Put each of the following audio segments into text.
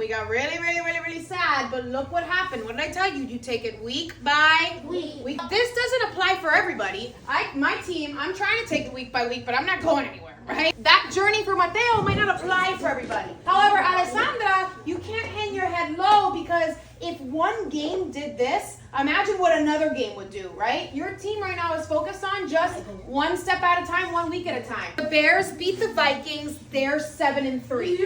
we got really sad, but look what happened. What did I tell you? You take it week by week. This doesn't apply for everybody. My team, I'm trying to take it week by week, but I'm not going anywhere, right? That journey for Mateo might not apply for everybody. However, Alessandra, you can't hang your head low, because if one game did this, imagine what another game would do, right? Your team right now is focused on just one step at a time, 1 week at a time. The Bears beat the Vikings, they're 7-3.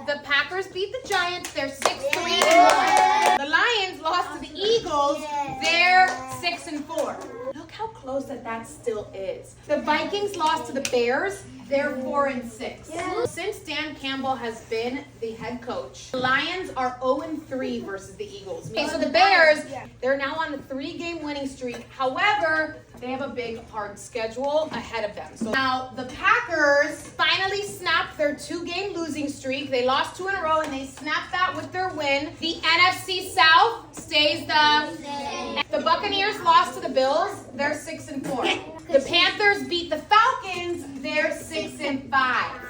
The Packers beat the Giants, they're 6-3. The Lions lost to the Eagles, they're 6-4. Look how close that still is. The Vikings lost to the Bears, they're 4-6. Since Dan Campbell has been the head coach, the Lions are 0-3 versus the Eagles. Okay, so the Bears, they're now on a 3-game winning streak. However, they have a big, hard schedule ahead of them. So now the Packers finally snapped their 2-game losing streak. They lost 2 in a row, and they snapped that with their win. The NFC South stays the Buccaneers lost to the Bills. They're 6-4. The Panthers beat the Falcons. They're 6-5.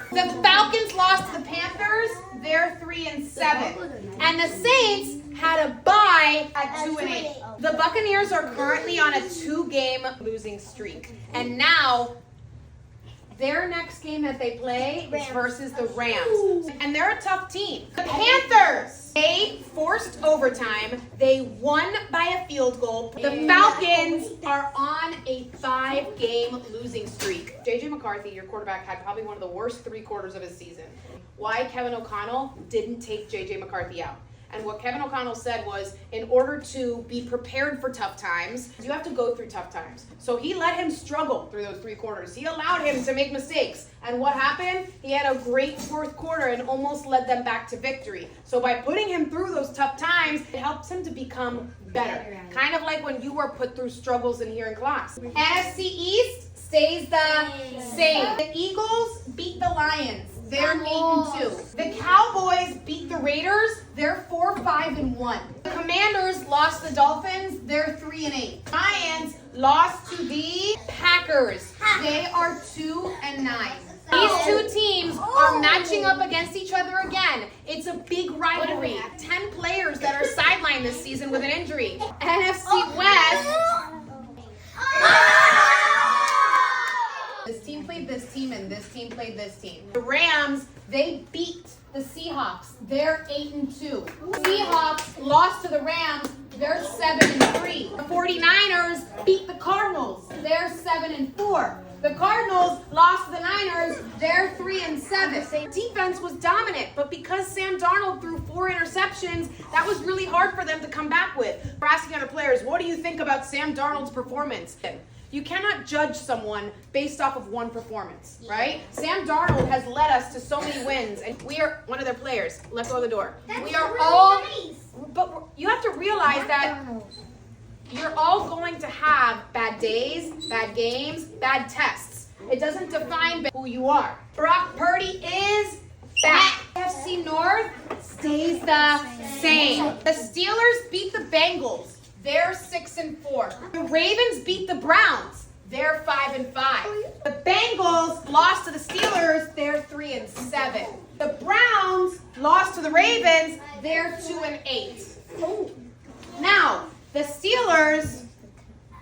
The Falcons lost to the Panthers. They're 3-7. And the Saints had a bye at 2-8. The Buccaneers are currently on a 2-game losing streak. And now their next game that they play is versus the Rams. And they're a tough team. The Panthers, they forced overtime. They won by a field goal. The Falcons are on a 5-game losing streak. J.J. McCarthy, your quarterback, had probably one of the worst 3 quarters of his season. Why Kevin O'Connell didn't take J.J. McCarthy out. And what Kevin O'Connell said was, in order to be prepared for tough times, you have to go through tough times. So he let him struggle through those 3 quarters. He allowed him to make mistakes. And what happened? He had a great 4th quarter and almost led them back to victory. So by putting him through those tough times, it helps him to become better. Kind of like when you were put through struggles in here in class. NFC East stays the same. The Eagles beat the Lions. They're 8-2. The Cowboys beat the Raiders. They're 4-5-1. The Commanders lost to the Dolphins. They're 3-8. Lions lost to the Packers. They are 2-9. These 2 teams are matching up against each other again. It's a big rivalry. 10 players that are sidelined this season with an injury. NFC West. This team played this team, and this team played this team. The Rams, they beat the Seahawks. They're 8-2. Seahawks lost to the Rams. They're 7-3. The 49ers beat the Cardinals. They're 7-4. The Cardinals lost to the Niners. They're 3-7. Defense was dominant, but because Sam Darnold threw 4 interceptions, that was really hard for them to come back with. We're asking other players, what do you think about Sam Darnold's performance? You cannot judge someone based off of one performance, right? Sam Darnold has led us to so many wins, and we are one of their players. Let's go to the door. We are really all nice. But you have to realize that you're all going to have bad days, bad games, bad tests. It doesn't define who you are. Brock Purdy is back. AFC North stays the same. The Steelers beat the Bengals. They're 6-4. The Ravens beat the Browns. They're 5-5. The Bengals lost to the Steelers. They're 3-7. The Browns lost to the Ravens. They're 2-8. Now, the Steelers,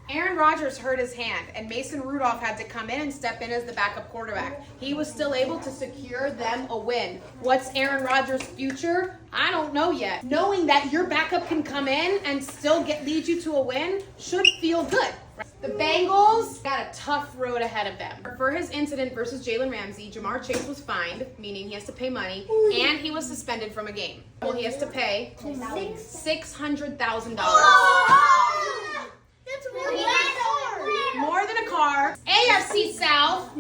Aaron Rodgers hurt his hand, and Mason Rudolph had to come in and step in as the backup quarterback. He was still able to secure them a win. What's Aaron Rodgers' future? I don't know yet. Knowing that your backup can come in and still lead you to a win should feel good. The Bengals got a tough road ahead of them. For his incident versus Jalen Ramsey, Jamar Chase was fined, meaning he has to pay money, and he was suspended from a game. Well, he has to pay $600,000. That's more than a car. AFC South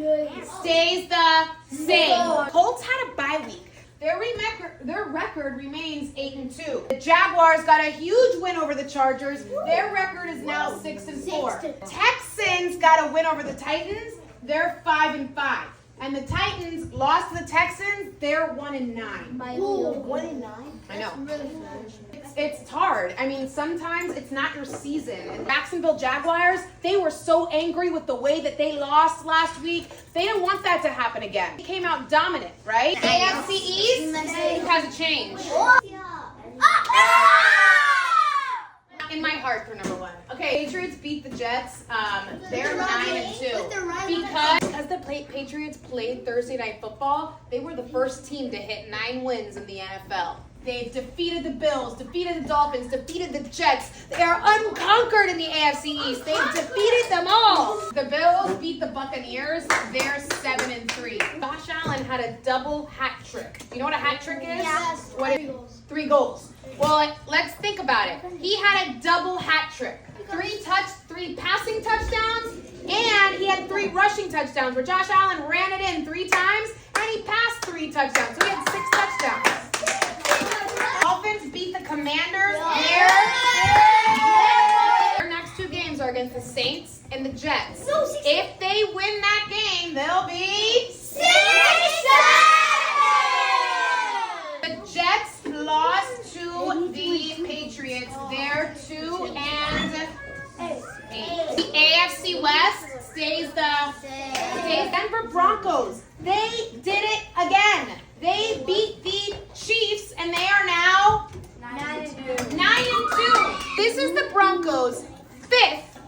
stays the same. Colts had a bye week. Their record remains 8-2. The Jaguars got a huge win over the Chargers. Their record is now 6-4. Texans got a win over the Titans. They're 5-5. And the Titans lost to the Texans. They're 1-9. 1-9? I know. That's really it's hard. I mean, sometimes it's not your season. And Jacksonville Jaguars, they were so angry with the way that they lost last week. They don't want that to happen again. They came out dominant, right? AFC East has a change. In my heart for number one. Okay, Patriots beat the Jets. They're 9-2. Because the Patriots played Thursday Night Football, they were the first team to hit 9 wins in the NFL. They've defeated the Bills, defeated the Dolphins, defeated the Jets. They are unconquered in the AFC East. They've defeated them all. The Bills beat the Buccaneers. They're 7-3. Josh Allen had a double hat trick. You know what a hat trick is? Yes. What? 3 goals. Well, let's think about it. He had a double hat trick. 3 passing touchdowns, and he had 3 rushing touchdowns where Josh Allen ran it in 3 times, and he passed 3 touchdowns. So he had 6 touchdowns. Dolphins beat the Commanders. Their next 2 games are against the Saints and the Jets. If they win that game, they'll be 6-7. The Jets lost to the Patriots. They're 2-8. The AFC West stays Denver Broncos. They did it again. They beat the Chiefs, and they are now 9-2. This is the Broncos' fifth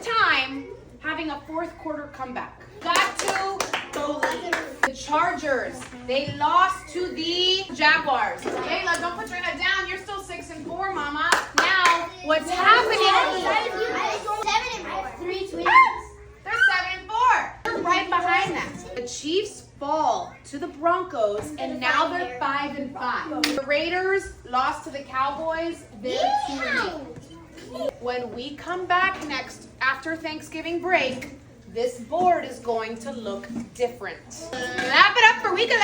time having a fourth quarter comeback. Got to believe. The Chargers, they lost to the Jaguars. Kayla, don't put your head down. You're still 6-4, Mama. Now, what's happening? They're 7-4. They're right behind them. The Chiefs fall to the Broncos, and now they're 5-5. The Raiders lost to the Cowboys. They're 2-8. When we come back next after Thanksgiving break, this board is going to look different. Wrap it up for week 11.